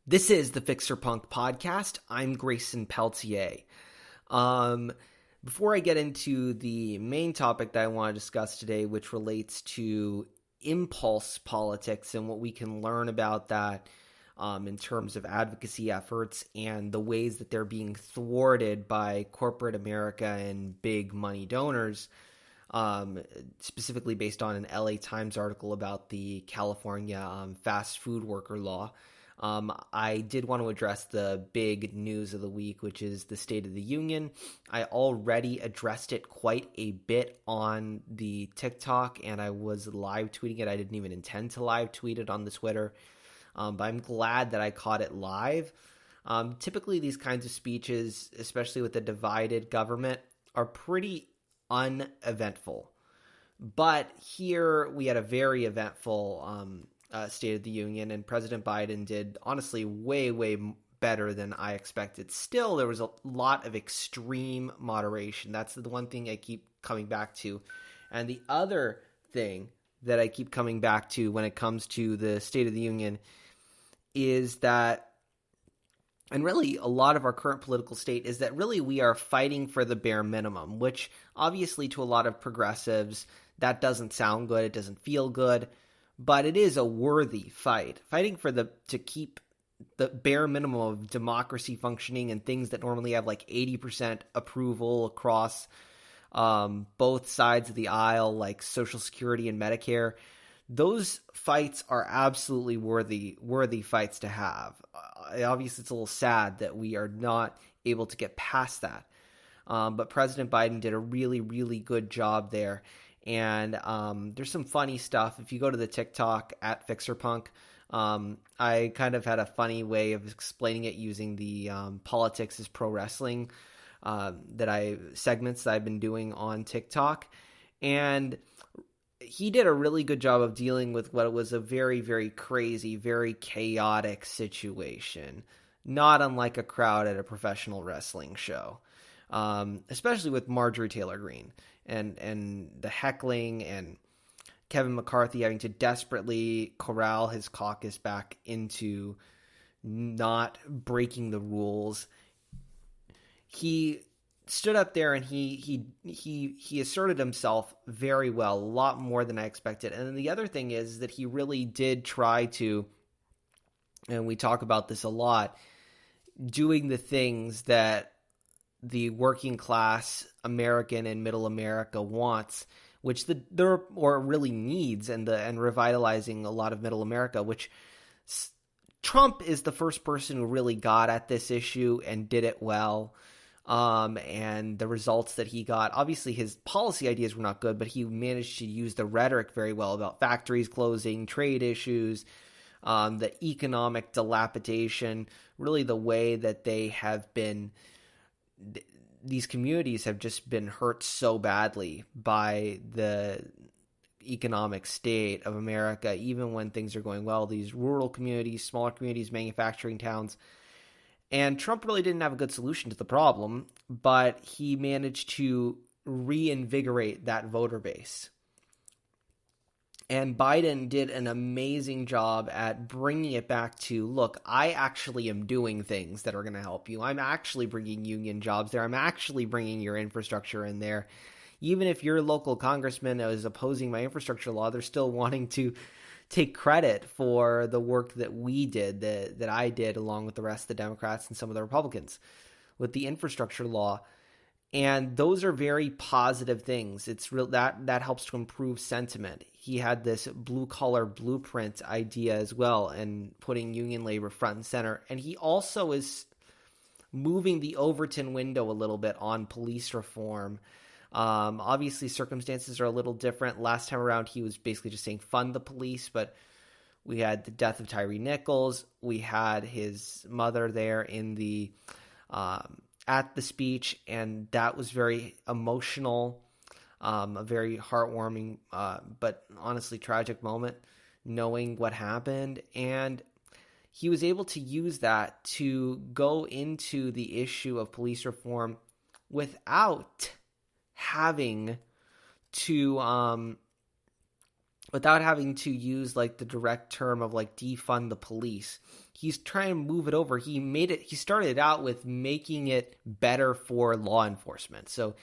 This is the Fixer Punk podcast. I'm Grayson Peltier. Before I get into the main topic that I want to discuss today, which relates to impulse politics and what we can learn about that in terms of advocacy efforts and the ways that they're being thwarted by corporate America and big money donors, specifically based on an LA Times article about the California fast food worker law. I did want to address the big news of the week, which is the State of the Union. I already addressed it quite a bit on the TikTok, and I was live tweeting it. I didn't even intend to live tweet it on the Twitter, but I'm glad that I caught it live. Typically, these kinds of speeches, especially with a divided government, are pretty uneventful. But here we had a very eventful State of the Union, and President Biden did honestly way better than I expected. Still, there was a lot of extreme moderation. That's the one thing I keep coming back to. And the other thing that I keep coming back to when it comes to the State of the Union is that, and really a lot of our current political state is that really we are fighting for the bare minimum, which obviously to a lot of progressives, that doesn't sound good. It doesn't feel good. But it is a worthy fight. Fighting for to keep the bare minimum of democracy functioning and things that normally have like 80% approval across both sides of the aisle, like Social Security and Medicare. Those fights are absolutely worthy fights to have. Obviously, it's a little sad that we are not able to get past that. But President Biden did a really good job there. And there's some funny stuff. If you go to the TikTok at FixerPunk, I kind of had a funny way of explaining it using the politics is pro wrestling segments that I've been doing on TikTok. And he did a really good job of dealing with what was a very crazy, very chaotic situation, not unlike a crowd at a professional wrestling show, especially with Marjorie Taylor Greene. And the heckling and Kevin McCarthy having to desperately corral his caucus back into not breaking the rules. He stood up there and he asserted himself very well, a lot more than I expected. And then the other thing is that he really did try to, and we talk about this a lot, doing the things that the working class American and middle America wants, which or really needs, and revitalizing a lot of middle America, which Trump is the first person who really got at this issue and did it well. And the results that he got, obviously his policy ideas were not good, but he managed to use the rhetoric very well about factories closing, trade issues, the economic dilapidation, really the way that they have been. These communities have just been hurt so badly by the economic state of America, even when things are going well. These rural communities, smaller communities, manufacturing towns. And Trump really didn't have a good solution to the problem, but he managed to reinvigorate that voter base. And Biden did an amazing job at bringing it back to, look, I actually am doing things that are going to help you. I'm actually bringing union jobs there. I'm actually bringing your infrastructure in there. Even if your local congressman is opposing my infrastructure law, they're still wanting to take credit for the work that we did, that I did, along with the rest of the Democrats and some of the Republicans with the infrastructure law. And those are very positive things. It's real that helps to improve sentiment. He had this blue collar blueprint idea as well, and putting union labor front and center. And he also is moving the Overton window a little bit on police reform. Obviously, circumstances are a little different. Last time around, he was basically just saying fund the police, but we had the death of Tyree Nichols. We had his mother there in the at the speech, and that was very emotional, a very heartwarming, but honestly tragic moment, knowing what happened. And he was able to use that to go into the issue of police reform without having to without having to use like the direct term of like defund the police. He's trying to move it over. He started out with making it better for law enforcement. So,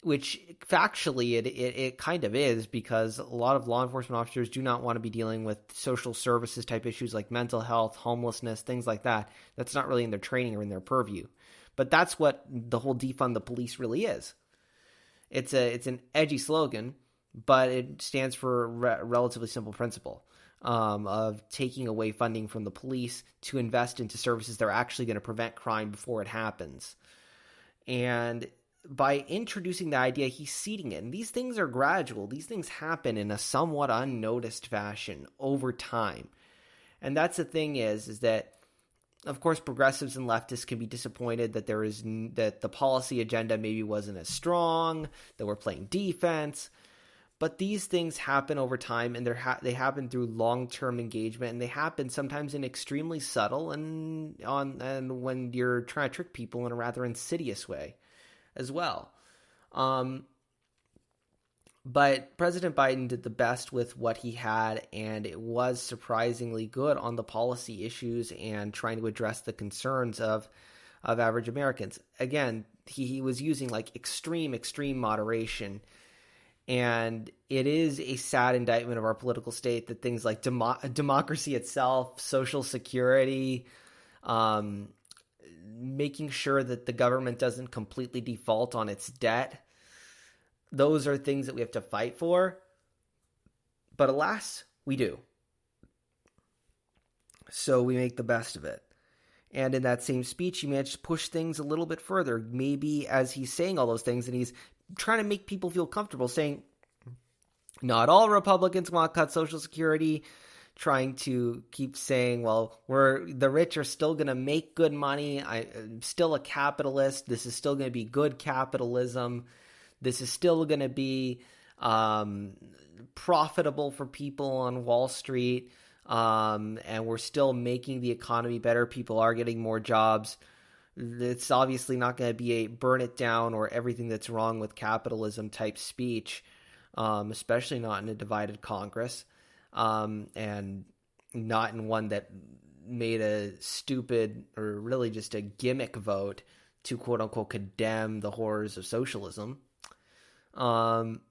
which factually it kind of is, because a lot of law enforcement officers do not want to be dealing with social services type issues like mental health, homelessness, things like that. That's not really in their training or in their purview. But that's what the whole defund the police really is. It's an edgy slogan, but it stands for a relatively simple principle of taking away funding from the police to invest into services that are actually going to prevent crime before it happens. And by introducing the idea, he's seeding it. And these things are gradual. These things happen in a somewhat unnoticed fashion over time. And that's the thing is that, of course, progressives and leftists can be disappointed that that the policy agenda maybe wasn't as strong, that we're playing defense. But these things happen over time, and they happen through long-term engagement, and they happen sometimes in extremely subtle and when you're trying to trick people in a rather insidious way as well. But President Biden did the best with what he had, and it was surprisingly good on the policy issues and trying to address the concerns of average Americans. Again, he was using like extreme moderation. And it is a sad indictment of our political state that things like democracy itself, Social Security, making sure that the government doesn't completely default on its debt, those are things that we have to fight for. But alas, we do. So we make the best of it. And in that same speech, he managed to push things a little bit further. Maybe as he's saying all those things, and he's trying to make people feel comfortable, saying not all Republicans want to cut Social Security, trying to keep saying, well, the rich are still going to make good money. I'm still a capitalist. This is still going to be good capitalism. This is still going to be profitable for people on Wall Street. And we're still making the economy better. People are getting more jobs. It's obviously not going to be a burn it down or everything that's wrong with capitalism type speech, especially not in a divided Congress, and not in one that made a stupid or really just a gimmick vote to quote unquote condemn the horrors of socialism. When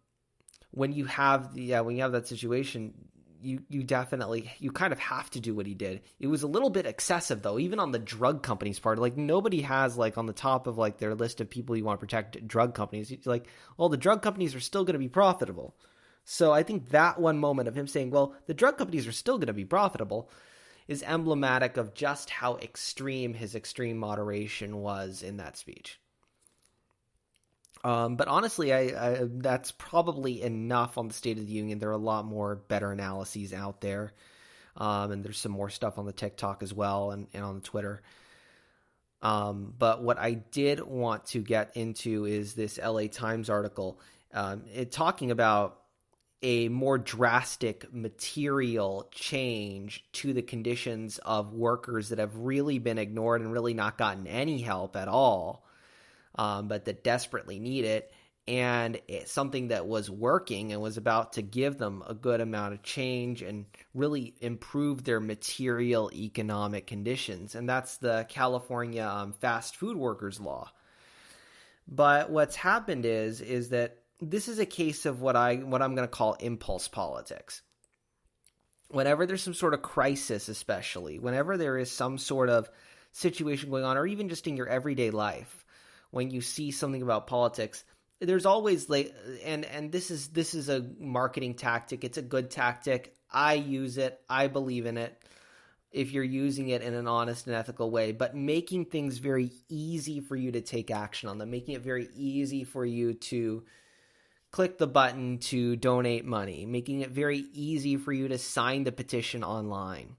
you have that situation, you definitely, you kind of have to do what he did. It was a little bit excessive though, even on the drug companies part. Like nobody has like on the top of like their list of people you want to protect drug companies. It's like, well, the drug companies are still going to be profitable. So I think that one moment of him saying, well, the drug companies are still going to be profitable is emblematic of just how extreme his extreme moderation was in that speech. But honestly, I that's probably enough on the State of the Union. There are a lot more better analyses out there. And there's some more stuff on the TikTok as well and on the Twitter. But what I did want to get into is this LA Times article. Talking about a more drastic material change to the conditions of workers that have really been ignored and really not gotten any help at all. But that desperately need it, and it's something that was working and was about to give them a good amount of change and really improve their material economic conditions, and that's the California fast food workers law. But what's happened is that this is a case of what I'm going to call impulse politics. Whenever there's some sort of crisis, especially whenever there is some sort of situation going on, or even just in your everyday life, when you see something about politics, there's always like, and this is a marketing tactic. It's a good tactic. I use it. I believe in it. If you're using it in an honest and ethical way, but making things very easy for you to take action on them, making it very easy for you to click the button to donate money, making it very easy for you to sign the petition online,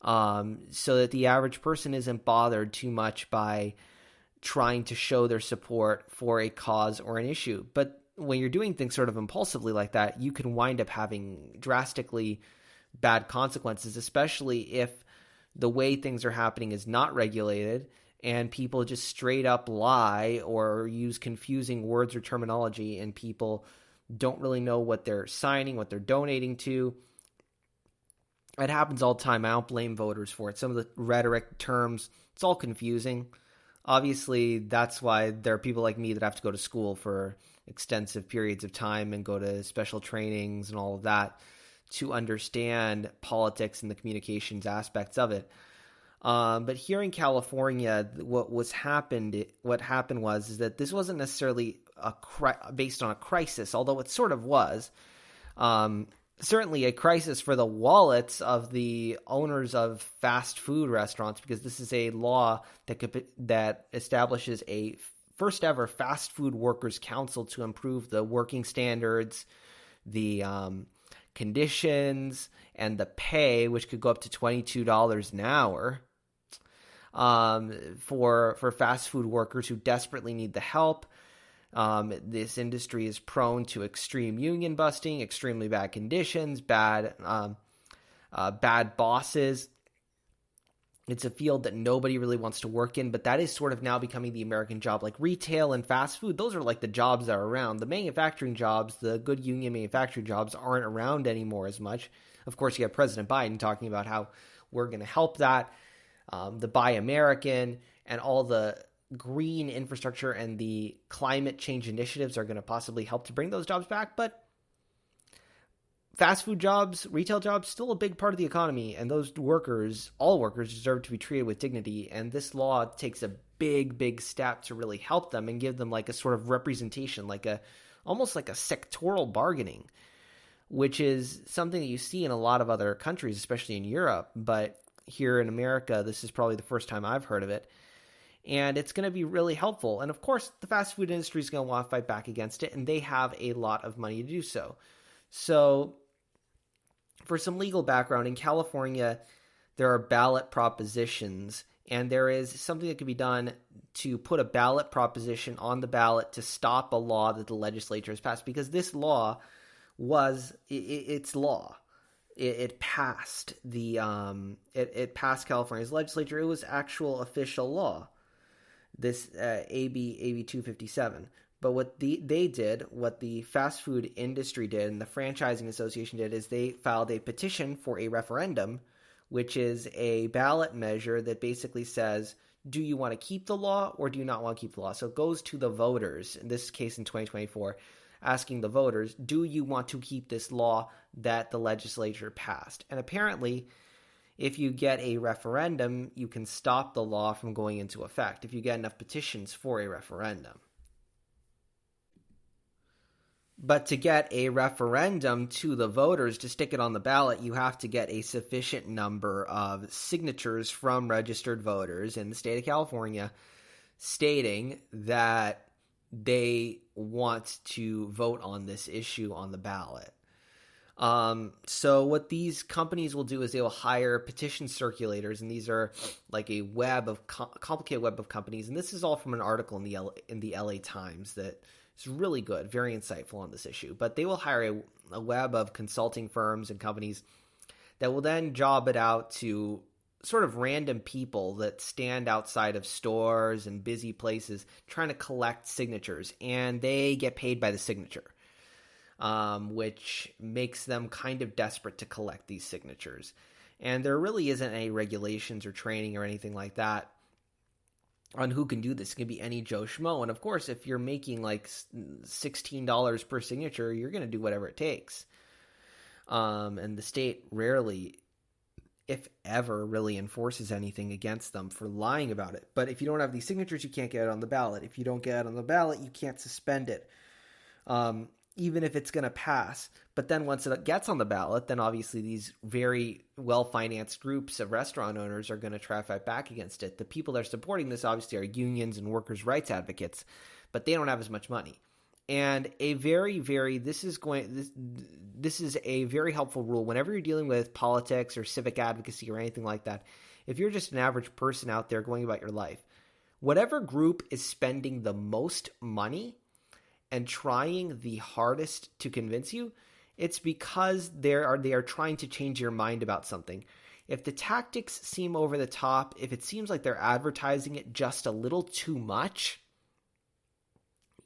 so that the average person isn't bothered too much by trying to show their support for a cause or an issue. But when you're doing things sort of impulsively like that, you can wind up having drastically bad consequences, especially if the way things are happening is not regulated and people just straight up lie or use confusing words or terminology, and people don't really know what they're signing, what they're donating to. It happens all the time. I don't blame voters for it. Some of the rhetoric, terms, it's all confusing. Obviously, that's why there are people like me that have to go to school for extensive periods of time and go to special trainings and all of that to understand politics and the communications aspects of it. But here in California, what happened was that this wasn't necessarily based on a crisis, although it sort of was. Certainly a crisis for the wallets of the owners of fast food restaurants, because this is a law that establishes a first ever fast food workers council to improve the working standards, the conditions, and the pay, which could go up to $22 an hour for fast food workers who desperately need the help. This industry is prone to extreme union busting, extremely bad conditions, bad bosses. It's a field that nobody really wants to work in, but that is sort of now becoming the American job. Like retail and fast food, those are like the jobs that are around. The manufacturing jobs, the good union manufacturing jobs aren't around anymore as much. Of course, you have President Biden talking about how we're going to help that, the Buy American and all the green infrastructure and the climate change initiatives are going to possibly help to bring those jobs back. But fast food jobs, retail jobs, still a big part of the economy. And those workers, all workers, deserve to be treated with dignity. And this law takes a big, big step to really help them and give them like a sort of representation, almost like a sectoral bargaining, which is something that you see in a lot of other countries, especially in Europe. But here in America, this is probably the first time I've heard of it. And it's going to be really helpful. And of course, the fast food industry is going to want to fight back against it, and they have a lot of money to do so. So for some legal background, in California, there are ballot propositions, and there is something that can be done to put a ballot proposition on the ballot to stop a law that the legislature has passed, because this law it's law. It passed it passed California's legislature. It was actual official law. This AB 257. But what what the fast food industry did, and the franchising association did, is they filed a petition for a referendum, which is a ballot measure that basically says, do you want to keep the law or do you not want to keep the law? So it goes to the voters, in this case in 2024, asking the voters, do you want to keep this law that the legislature passed? And apparently, if you get a referendum, you can stop the law from going into effect if you get enough petitions for a referendum. But to get a referendum to the voters to stick it on the ballot, you have to get a sufficient number of signatures from registered voters in the state of California stating that they want to vote on this issue on the ballot. So what these companies will do is they will hire petition circulators, and these are like a complicated web of companies. And this is all from an article in the LA Times that is really good, very insightful on this issue. But they will hire a web of consulting firms and companies that will then job it out to sort of random people that stand outside of stores and busy places trying to collect signatures, and they get paid by the signature. Which makes them kind of desperate to collect these signatures. And there really isn't any regulations or training or anything like that on who can do this. It can be any Joe Schmo. And of course, if you're making like $16 per signature, you're going to do whatever it takes. And the state rarely, if ever, really enforces anything against them for lying about it. But if you don't have these signatures, you can't get it on the ballot. If you don't get it on the ballot, you can't suspend it. Even if it's going to pass. But then once it gets on the ballot, then obviously these very well-financed groups of restaurant owners are going to try to fight back against it. The people that are supporting this obviously are unions and workers' rights advocates, but they don't have as much money. And this is a very helpful rule whenever you're dealing with politics or civic advocacy or anything like that. If you're just an average person out there going about your life, whatever group is spending the most money and trying the hardest to convince you, it's because they are trying to change your mind about something. If the tactics seem over the top, if it seems like they're advertising it just a little too much,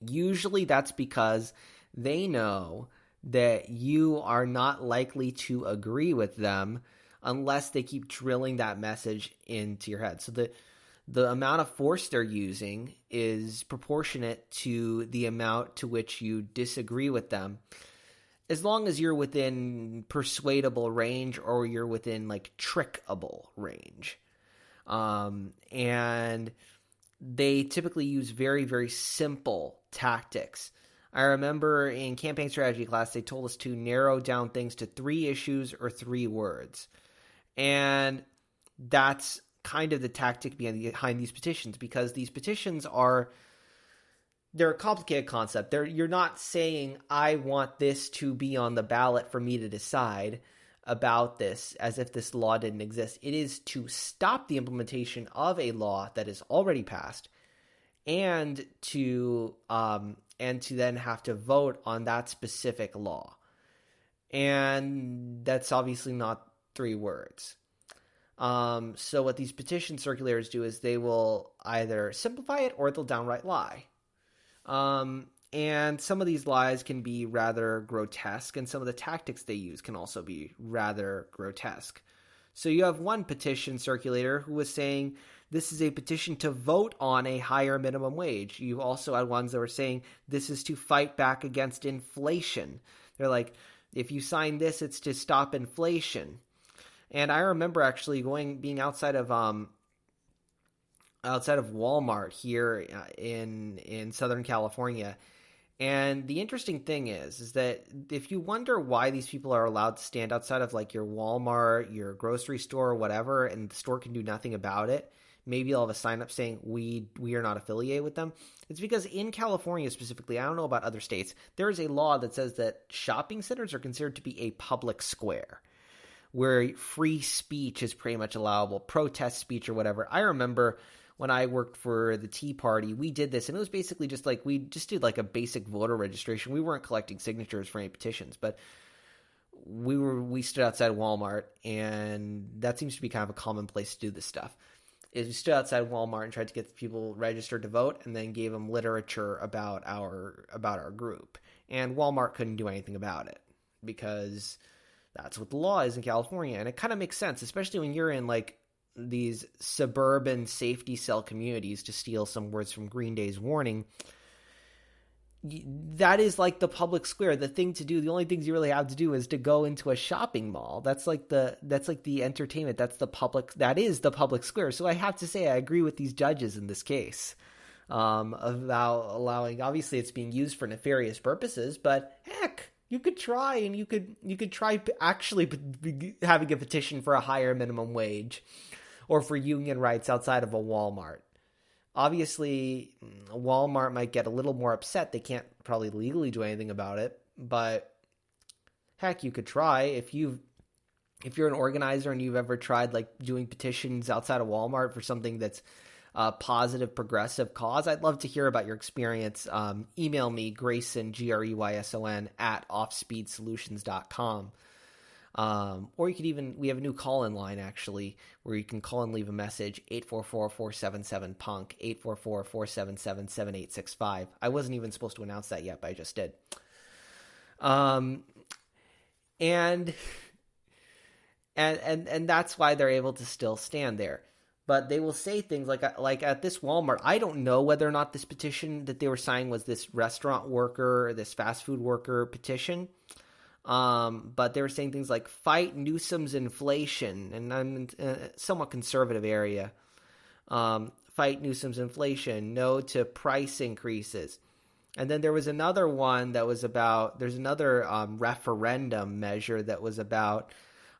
usually that's because they know that you are not likely to agree with them unless they keep drilling that message into your head. So the amount of force they're using is proportionate to the amount to which you disagree with them, as long as you're within persuadable range or you're within like trickable range. And they typically use very, very simple tactics. I remember in campaign strategy class, they told us to narrow down things to 3 issues or 3 words. And that's kind of the tactic behind these petitions, because these petitions they're a complicated concept. You're not saying, I want this to be on the ballot for me to decide about this as if this law didn't exist. It is to stop the implementation of a law that is already passed, and to then have to vote on that specific law. And that's obviously not 3 words. So what these petition circulators do is they will either simplify it or they'll downright lie. And some of these lies can be rather grotesque, and some of the tactics they use can also be rather grotesque. So you have one petition circulator who was saying this is a petition to vote on a higher minimum wage. You also had ones that were saying this is to fight back against inflation. They're like, if you sign this, it's to stop inflation. And I remember actually being outside of Walmart here in Southern California. And the interesting thing is that if you wonder why these people are allowed to stand outside of like your Walmart, your grocery store, or whatever, and the store can do nothing about it, maybe they'll have a sign up saying we are not affiliated with them. It's because in California specifically, I don't know about other states, there is a law that says that shopping centers are considered to be a public square, where free speech is pretty much allowable, protest speech or whatever. I remember when I worked for the Tea Party, we did this, and it was basically just like, we just did like a basic voter registration. We weren't collecting signatures for any petitions, but we stood outside Walmart, and that seems to be kind of a common place to do this stuff. Is we stood outside Walmart and tried to get people registered to vote, and then gave them literature about our group. And Walmart couldn't do anything about it, because that's what the law is in California. And it kind of makes sense, especially when you're in like these suburban safety cell communities, to steal some words from Green Day's Warning. That is like the public square. The thing to do, the only things you really have to do is to go into a shopping mall. That's like the entertainment. That is the public square. So I have to say, I agree with these judges in this case, about allowing, obviously it's being used for nefarious purposes, but heck, you could try, and you could try actually having a petition for a higher minimum wage, or for union rights outside of a Walmart. Obviously, Walmart might get a little more upset. They can't probably legally do anything about it, but heck, you could try. If you're an organizer and you've ever tried like doing petitions outside of Walmart for something that's a positive, progressive cause, I'd love to hear about your experience. Email me, Grayson, Greyson, @offspeedsolutions.com. Or you could we have a new call-in line actually, where you can call and leave a message, 844-477-PUNK, 844-477-7865. I wasn't even supposed to announce that yet, but I just did. And that's why they're able to still stand there. But they will say things like at this Walmart, I don't know whether or not this petition that they were signing was this restaurant worker, or this fast food worker petition. But they were saying things like fight Newsom's inflation, and I'm in a somewhat conservative area. Fight Newsom's inflation, no to price increases. And then there was another one that was there's another referendum measure that was about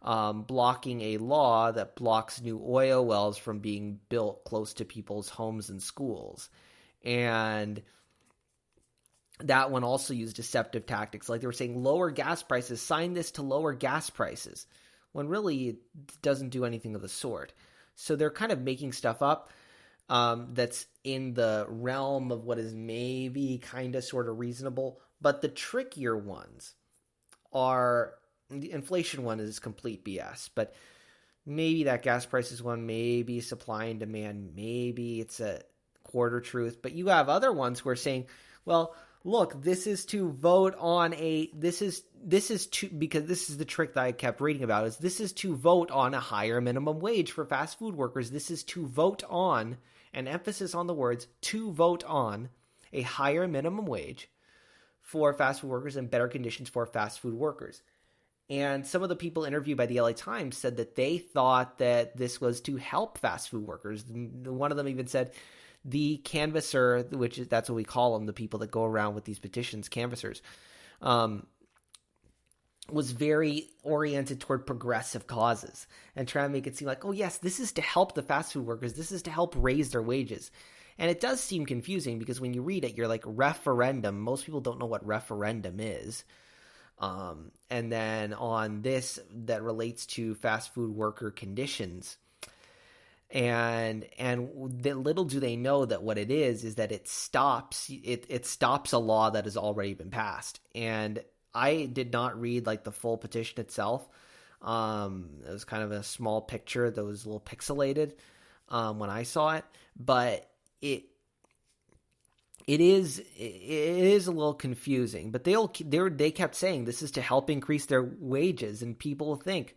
blocking a law that blocks new oil wells from being built close to people's homes and schools. And that one also used deceptive tactics. Like they were saying, lower gas prices, sign this to lower gas prices, when really it doesn't do anything of the sort. So they're kind of making stuff up that's in the realm of what is maybe kind of sort of reasonable. But the trickier ones are, the inflation one is complete BS, but maybe that gas prices one, maybe supply and demand, maybe it's a quarter truth. But you have other ones who are saying, well, look, this is to vote on this is to, because this is the trick that I kept reading about, is this is to vote on a higher minimum wage for fast food workers. This is to vote on, an emphasis on the words, to vote on a higher minimum wage for fast food workers and better conditions for fast food workers. And some of the people interviewed by the LA Times said that they thought that this was to help fast food workers. One of them even said the canvasser, that's what we call them, the people that go around with these petitions, canvassers, was very oriented toward progressive causes and trying to make it seem like, oh yes, this is to help the fast food workers. This is to help raise their wages. And it does seem confusing because when you read it, you're like, referendum. Most people don't know what referendum is. And then on this that relates to fast food worker conditions, and little do they know that what it is that it stops a law that has already been passed. And I did not read like the full petition itself. It was kind of a small picture that was a little pixelated when I saw it, but it is a little confusing. But they kept saying this is to help increase their wages, and people think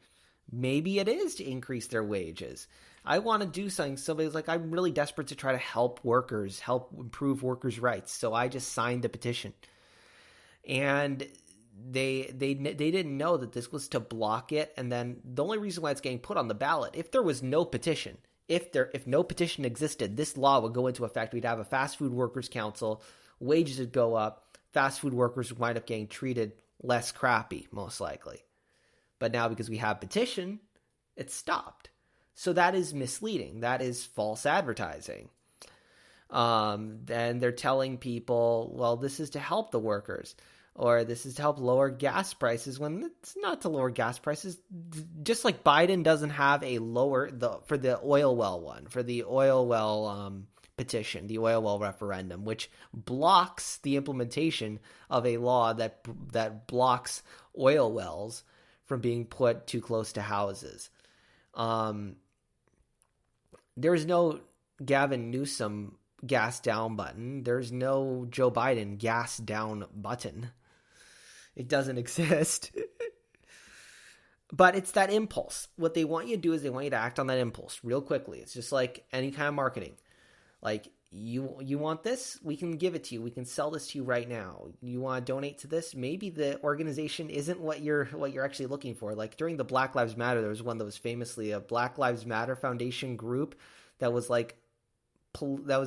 maybe it is to increase their wages. I want to do something. Somebody's like, I'm really desperate to try to help workers, help improve workers' rights. So I just signed the petition. And they didn't know that this was to block it. And then the only reason why it's getting put on the ballot, if there was no petition, if no petition existed, this law would go into effect. We'd have a fast food workers council, wages would go up, fast food workers would wind up getting treated less crappy, most likely. But now because we have petition, it's stopped. So that is misleading. That is false advertising. Then they're telling people, well, this is to help the workers, or this is to help lower gas prices, when it's not to lower gas prices. Just like Biden doesn't have a for the oil well petition, the oil well referendum, which blocks the implementation of a law that blocks oil wells from being put too close to houses. There's no Gavin Newsom gas down button. There's no Joe Biden gas down button. It doesn't exist. But it's that impulse. What they want you to do is they want you to act on that impulse real quickly. It's just like any kind of marketing. Like, you want this? We can give it to you. We can sell this to you right now. You want to donate to this? Maybe the organization isn't what you're actually looking for. Like during the Black Lives Matter, there was one that was famously a Black Lives Matter Foundation group that was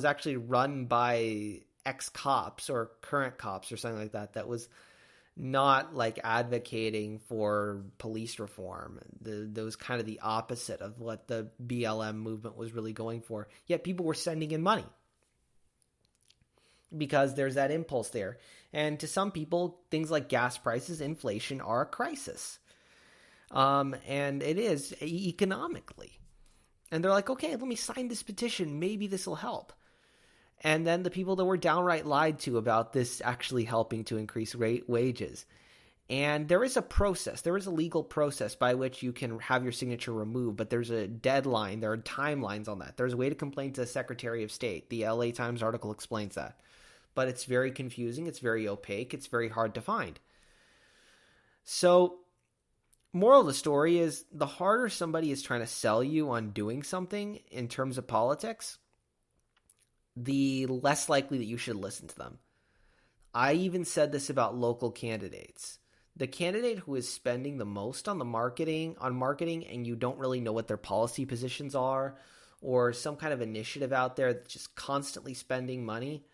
actually run by ex-cops or current cops or something like that. That was not like advocating for police reform. That was kind of the opposite of what the BLM movement was really going for. Yet people were sending in money because there's that impulse there. And to some people, things like gas prices, inflation are a crisis. And it is economically. And they're like, okay, let me sign this petition. Maybe this will help. And then the people that were downright lied to about this actually helping to increase wages. And there is a process. There is a legal process by which you can have your signature removed, but there's a deadline. There are timelines on that. There's a way to complain to the Secretary of State. The LA Times article explains that. But it's very confusing. It's very opaque. It's very hard to find. So, moral of the story is, the harder somebody is trying to sell you on doing something in terms of politics, the less likely that you should listen to them. I even said this about local candidates. The candidate who is spending the most on marketing, and you don't really know what their policy positions are, or some kind of initiative out there that's just constantly spending money,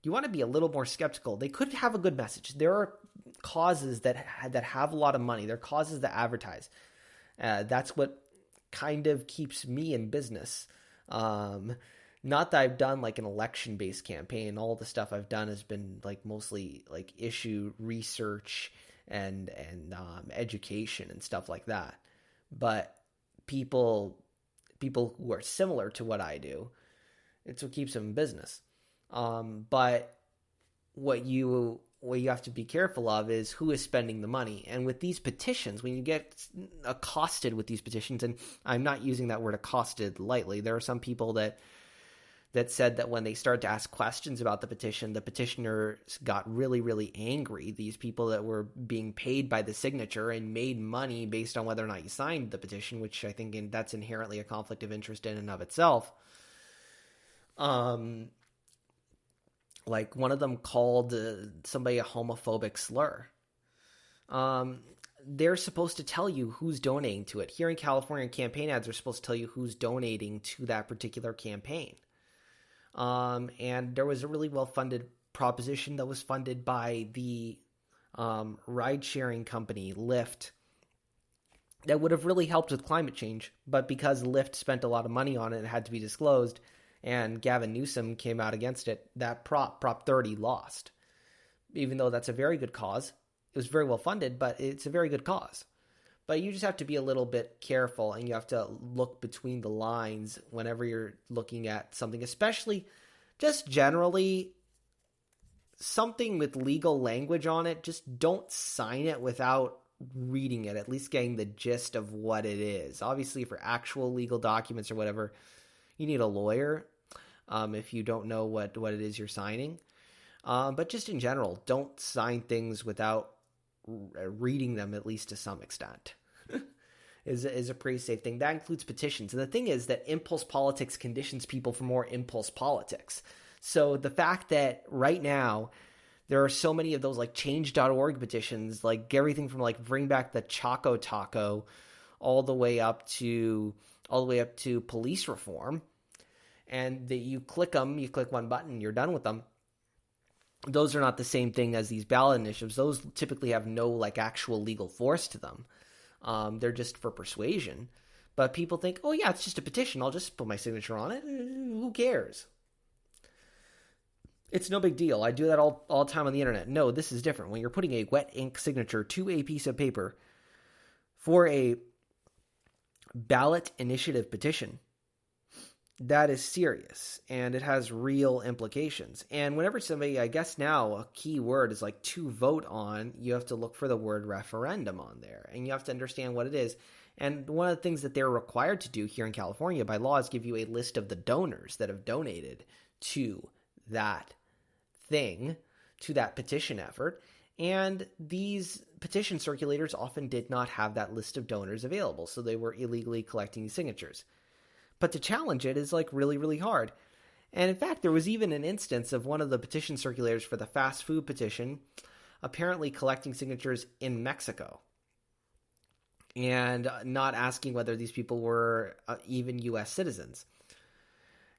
you want to be a little more skeptical. They could have a good message. There are causes that have a lot of money. There are causes that advertise. That's what kind of keeps me in business. Not that I've done like an election-based campaign. All the stuff I've done has been like mostly like issue research and education and stuff like that. But people who are similar to what I do, it's what keeps them in business. But what you have to be careful of is who is spending the money. And with these petitions, when you get accosted with these petitions, and I'm not using that word accosted lightly, there are some people that that said that when they started to ask questions about the petition, the petitioners got really, really angry. These people that were being paid by the signature and made money based on whether or not you signed the petition, which I think that's inherently a conflict of interest in and of itself. Like one of them called somebody a homophobic slur. They're supposed to tell you who's donating to it. Here in California, campaign ads are supposed to tell you who's donating to that particular campaign. And there was a really well-funded proposition that was funded by the ride-sharing company, Lyft, that would have really helped with climate change. But because Lyft spent a lot of money on it, it had to be disclosed, and Gavin Newsom came out against it. That Prop 30 lost. Even though that's a very good cause. It was very well funded, but it's a very good cause. But you just have to be a little bit careful, and you have to look between the lines whenever you're looking at something, especially just generally something with legal language on it. Just don't sign it without reading it, at least getting the gist of what it is. Obviously, for actual legal documents or whatever, you need a lawyer if you don't know what it is you're signing. But just in general, don't sign things without reading them, at least to some extent. is a pretty safe thing. That includes petitions. And the thing is that impulse politics conditions people for more impulse politics. So the fact that right now there are so many of those like change.org petitions, like everything from like bring back the Choco Taco all the way up to police reform, and that you click them, you click one button, you're done with them. Those are not the same thing as these ballot initiatives. Those typically have no like actual legal force to them. They're just for persuasion. But people think, oh yeah, it's just a petition. I'll just put my signature on it. Who cares? It's no big deal. I do that all the time on the internet. No, this is different. When you're putting a wet ink signature to a piece of paper for a ballot initiative petition, that is serious, and it has real implications. And whenever somebody, I guess now a key word is like to vote on, you have to look for the word referendum on there, and you have to understand what it is. And one of the things that they're required to do here in California by law is give you a list of the donors that have donated to that thing, to that petition effort. And these petition circulators often did not have that list of donors available, so they were illegally collecting these signatures. But to challenge it is like really, really hard. And in fact, there was even an instance of one of the petition circulators for the fast food petition apparently collecting signatures in Mexico and not asking whether these people were even U.S. citizens.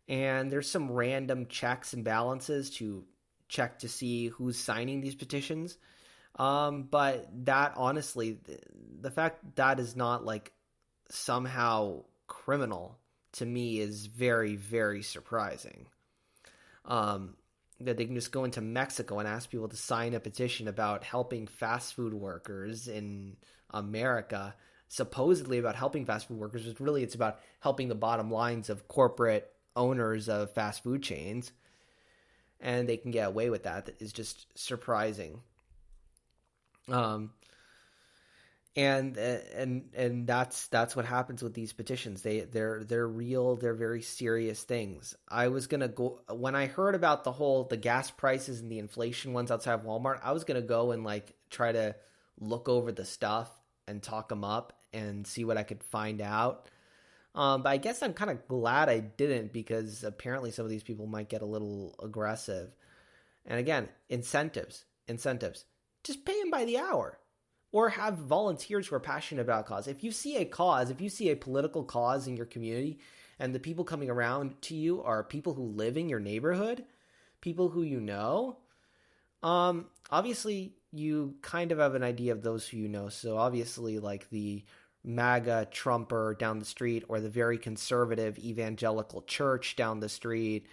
And there's some random checks and balances to check to see who's signing these petitions. But that honestly, the fact that is not like somehow criminal to me is very, very surprising. That they can just go into Mexico and ask people to sign a petition about helping fast food workers in America, supposedly about helping fast food workers, but really it's about helping the bottom lines of corporate owners of fast food chains. And they can get away with that. That is just surprising. And that's what happens with these petitions. They're real. They're very serious things. I was gonna go when I heard about the gas prices and the inflation ones outside of Walmart. I was gonna go and like try to look over the stuff and talk them up and see what I could find out. But I guess I'm kind of glad I didn't, because apparently some of these people might get a little aggressive. And again, incentives. Just pay them by the hour. Or have volunteers who are passionate about a cause. If you see a political cause in your community, and the people coming around to you are people who live in your neighborhood, people who you know, obviously you kind of have an idea of those who you know. So obviously like the MAGA Trumper down the street, or the very conservative evangelical church down the street,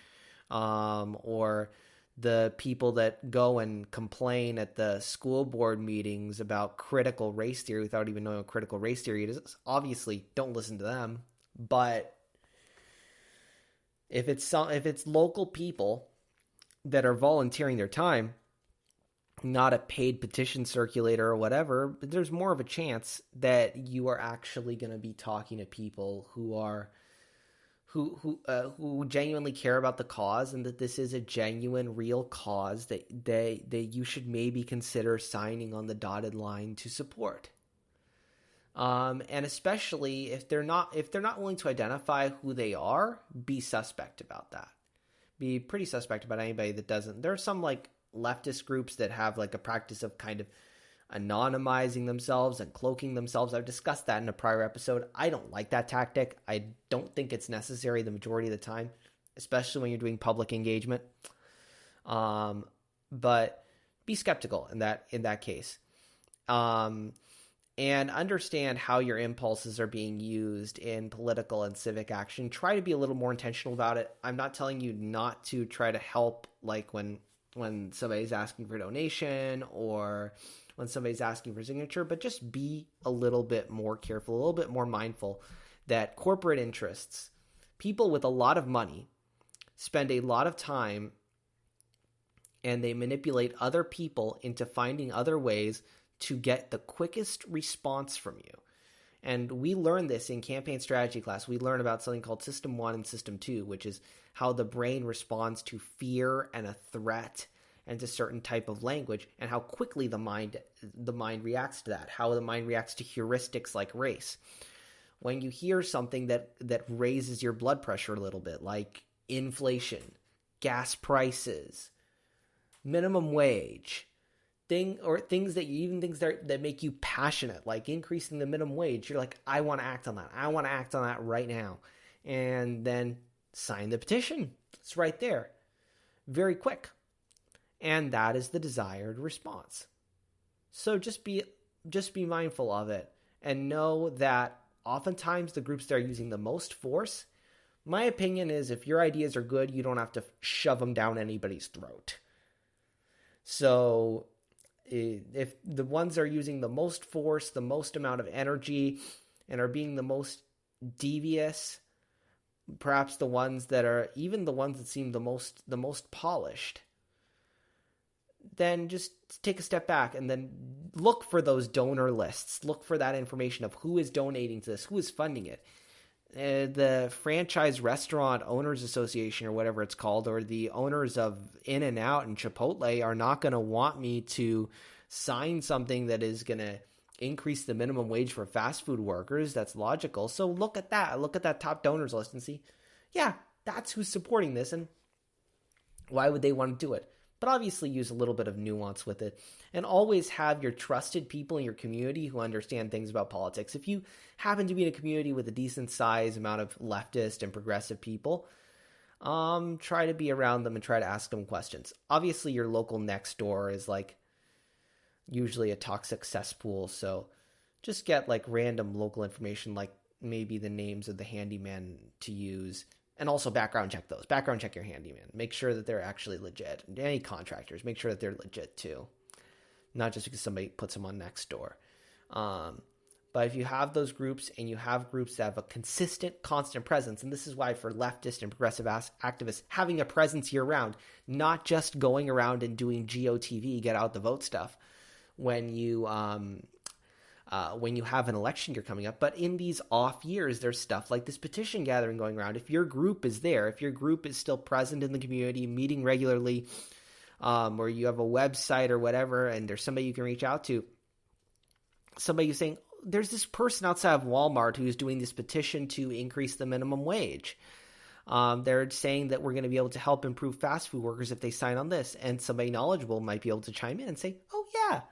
or the people that go and complain at the school board meetings about critical race theory without even knowing what critical race theory is. Obviously, don't listen to them. But if it's local people that are volunteering their time, not a paid petition circulator or whatever, there's more of a chance that you are actually going to be talking to people who genuinely care about the cause, and that this is a genuine, real cause that you should maybe consider signing on the dotted line to support. And especially if they're not willing to identify who they are, be suspect about that. Be pretty suspect about anybody that doesn't. There are some like leftist groups that have like a practice of kind of anonymizing themselves and cloaking themselves. I've discussed that in a prior episode. I don't like that tactic. I don't think it's necessary the majority of the time, especially when you're doing public engagement. But be skeptical in that case. And understand how your impulses are being used in political and civic action. Try to be a little more intentional about it. I'm not telling you not to try to help, like when somebody's asking for a donation or when somebody's asking for a signature, but just be a little bit more careful, a little bit more mindful that corporate interests, people with a lot of money, spend a lot of time and they manipulate other people into finding other ways to get the quickest response from you. And we learn this in campaign strategy class. We learn about something called System 1 and System 2, which is how the brain responds to fear and a threat and to certain type of language, and how quickly the mind reacts to that, how the mind reacts to heuristics like race. When you hear something that raises your blood pressure a little bit, like inflation, gas prices, minimum wage, things that make you passionate, like increasing the minimum wage, you're like, I want to act on that. I want to act on that right now. And then sign the petition. It's right there. Very quick. And that is the desired response. So just be mindful of it and know that oftentimes the groups that are using the most force, my opinion is if your ideas are good, you don't have to shove them down anybody's throat. So if the ones that are using the most force, the most amount of energy, and are being the most devious, perhaps the ones that seem the most polished, then just take a step back and then look for those donor lists. Look for that information of who is donating to this, who is funding it. The Franchise Restaurant Owners Association or whatever it's called, or the owners of In-N-Out and Chipotle are not going to want me to sign something that is going to increase the minimum wage for fast food workers. That's logical. So look at that. Look at that top donors list and see, yeah, that's who's supporting this, and why would they want to do it? But obviously use a little bit of nuance with it, and always have your trusted people in your community who understand things about politics. If you happen to be in a community with a decent size amount of leftist and progressive people, try to be around them and try to ask them questions. Obviously your local next door is like usually a toxic cesspool, so just get like random local information, like maybe the names of the handyman to use. And also background check those. Background check your handyman. Make sure that they're actually legit. Any contractors, make sure that they're legit too. Not just because somebody puts them on Nextdoor. But if you have those groups and you have groups that have a consistent, constant presence, and this is why for leftist and progressive activists, having a presence year-round, not just going around and doing GOTV, get out the vote stuff, when you have an election year coming up. But in these off years, there's stuff like this petition gathering going around. If your group is there, if your group is still present in the community, meeting regularly, or you have a website or whatever, and there's somebody you can reach out to, somebody who's saying, there's this person outside of Walmart who's doing this petition to increase the minimum wage. They're saying that we're going to be able to help improve fast food workers if they sign on this. And somebody knowledgeable might be able to chime in and say, oh yeah,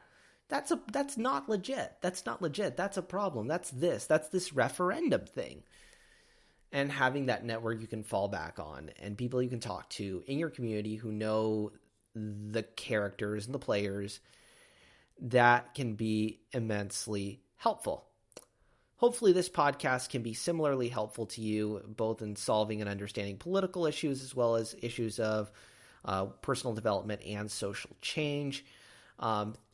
that's not legit. That's not legit. That's a problem. That's this referendum thing. And having that network you can fall back on and people you can talk to in your community who know the characters and the players, that can be immensely helpful. Hopefully this podcast can be similarly helpful to you, both in solving and understanding political issues as well as issues of personal development and social change.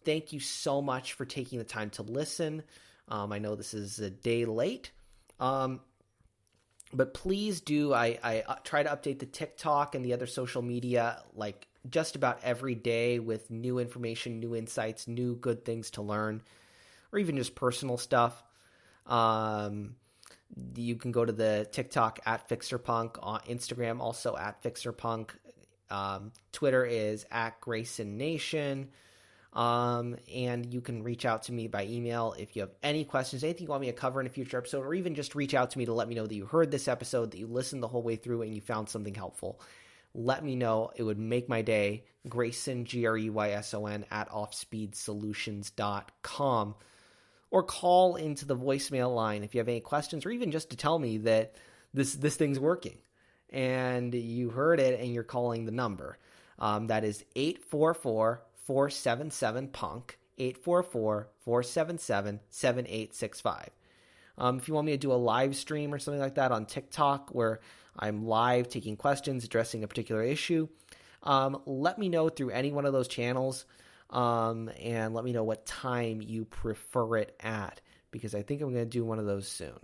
Thank you so much for taking the time to listen. I know this is a day late, but please do. I try to update the TikTok and the other social media like just about every day with new information, new insights, new good things to learn, or even just personal stuff. You can go to the TikTok at FixerPunk, on Instagram also at FixerPunk. Twitter is at Grayson Nation. And you can reach out to me by email if you have any questions, anything you want me to cover in a future episode, or even just reach out to me to let me know that you heard this episode, that you listened the whole way through, and you found something helpful. Let me know. It would make my day. Grayson, Greyson, at offspeedsolutions.com. Or call into the voicemail line if you have any questions, or even just to tell me that this thing's working and you heard it and you're calling the number. That is 844-477-PUNK, 844-477-7865. If you want me to do a live stream or something like that on TikTok where I'm live taking questions, addressing a particular issue, let me know through any one of those channels. And let me know what time you prefer it at, because I think I'm going to do one of those soon.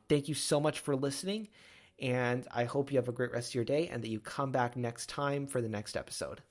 Thank you so much for listening, and I hope you have a great rest of your day and that you come back next time for the next episode.